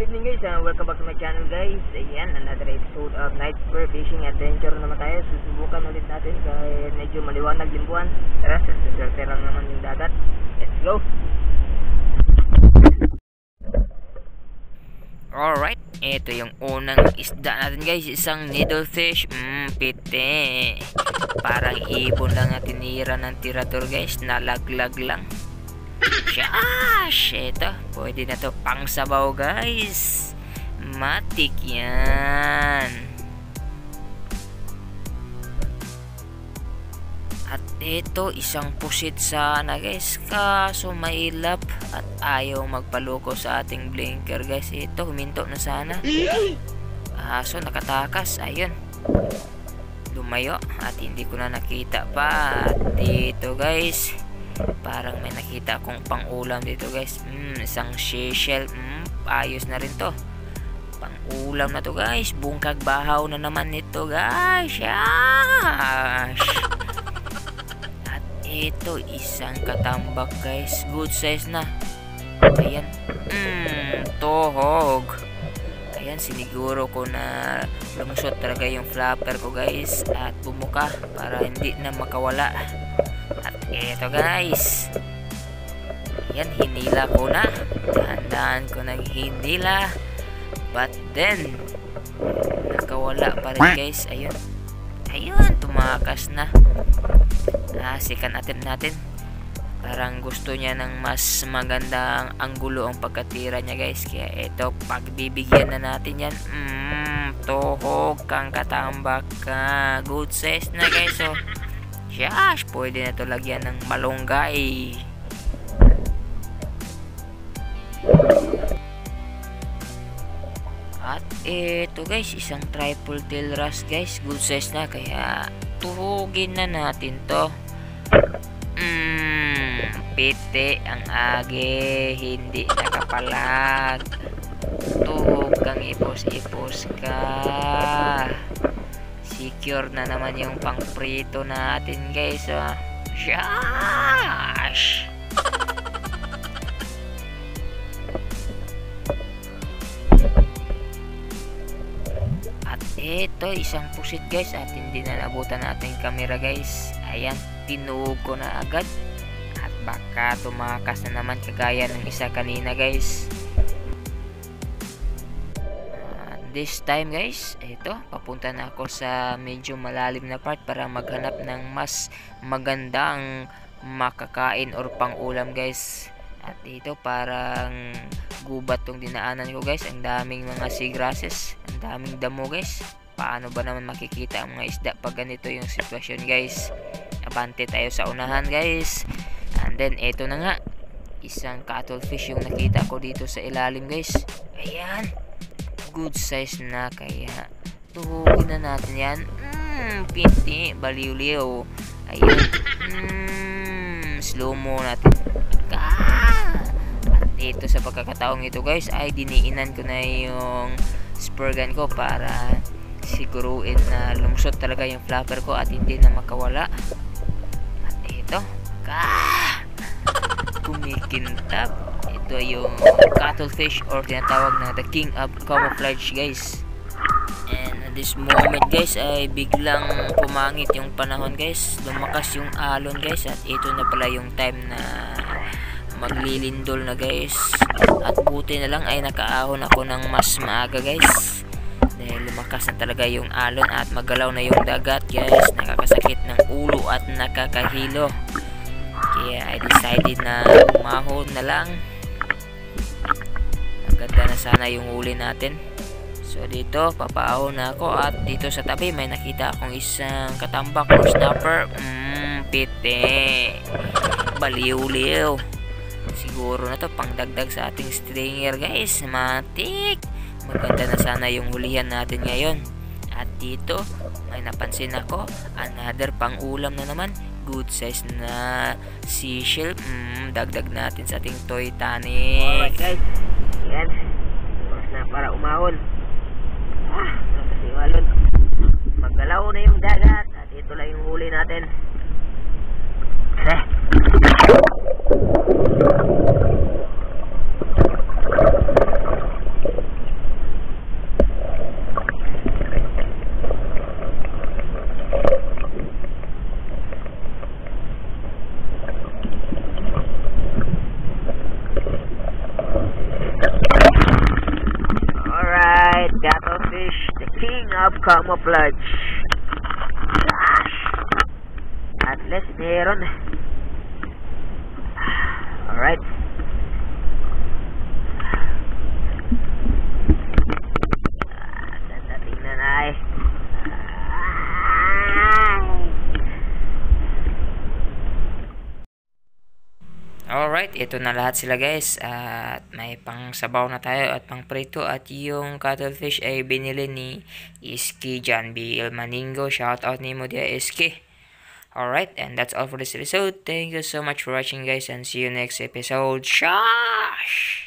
good evening guys, welcome back to my channel guys. Ayan, another episode of Night Spear Fishing Adventure naman tayo. Susubukan ulit natin kahit medyo maliwanag yung buwan. Tara, sasaserte lang naman yung dagat. Let's go! Alright, ito yung unang isda natin guys. Isang needlefish. Pite. Parang ibon lang na tinira ng tirador guys. Nalaglag lang. Shash! Ito, pwede na to pang sabaw guys. Matik yan. At ito, isang pusit sana guys. Kaso mailap at ayaw magpaluko sa ating blinker guys. Ito, huminto na sana. Kaso nakatakas. Ayun. Lumayo at hindi ko na nakita pa. At dito guys, parang may nakita akong pang-ulam dito guys. Isang seashell. Ayos na rin to. Pang-ulam na to guys. Bungkag bahaw na naman nito guys. Yash! At ito, isang katambak guys. Good size na. Ayan. Tohog. Ayan, siniguro ko na lumusot talaga yung flapper ko guys. At bumuka para hindi na makawala. At eto guys, yan, hinila ko na. Dahan-dahan ko nang hinila, but then nakawala pa rin guys. Ayun, ayun, tumakas na. Second attempt natin. Parang gusto niya ng mas magandang anggulo ang pagkatira niya guys. Kaya eto, pagbibigyan na natin yan. Tohog kang katambak ka. Good size na guys. So Yash, pwede na ito lagyan ng malunggay. At ito guys, isang triple tail wrasse guys. Good size na, kaya tuhugin na natin to. Pite ang age, hindi nakapalag. Tuhog kang ipos-ipos ka. Secure na naman yung pang-prito natin guys. Shash! At ito, isang pusit guys. At hindi na nabutan natin yung camera guys. Ayan, tinuog ko na agad. At baka tumakas na naman kagaya ng isa kanina guys. This time guys, ito, papunta na ako sa medyo malalim na part para maghanap ng mas magandang makakain or pang-ulam guys. At ito, parang gubat tong dinaanan ko guys. Ang daming mga seagrasses, ang daming damo guys. Paano ba naman makikita ang mga isda pag ganito yung sitwasyon guys? Abante tayo sa unahan guys. And then ito na nga, isang cuttlefish yung nakita ko dito sa ilalim guys. Ayan, good size na, kaya tuhugin na natin yan. Pinti, baliw-liw. Ayan. Slow mo natin. At ito, sa pagkakataong ito guys, ay diniinan ko na yung spur gun ko para siguruin na lumusot talaga yung flapper ko at hindi na makawala. At ito, kumikintab. Ito yung cuttlefish or tinatawag na the king of camouflage guys. And at this moment guys ay biglang pumangit yung panahon guys. Lumakas yung alon guys. At ito na pala yung time na maglilindol na guys. At buti na lang ay nakaahon ako ng mas maaga guys. Dahil lumakas na talaga yung alon at magalaw na yung dagat guys. Nakakasakit ng ulo at nakakahilo. Kaya I decided na umahon na lang. Ganda na sana yung huli natin. So dito, papaahon na ako. At dito sa tabi may nakita akong isang katambak or snapper. Pite, baliw-liw. Siguro na to pangdagdag sa ating stringer guys. Matik. Maganda na sana yung hulihan natin ngayon. At dito may napansin ako, another pang-ulam na naman. Good size na seashell. Dagdag natin sa ating toy tanic. Alright guys, yan, oras na para umahon. Nakasiwalon. Maggalaw na yung dagat. At ito lang yung huli natin. camouflage. Gosh. At least meron. Alright. Tingnan ay. Alright, ito na lahat sila guys. At may pang sabaw na tayo at pang prito. At yung cuttlefish ay binili ni Iski John B. El Maningo. Shout out ni mo dia Iski. Alright, and that's all for this episode. Thank you so much for watching guys, and see you next episode. Shash!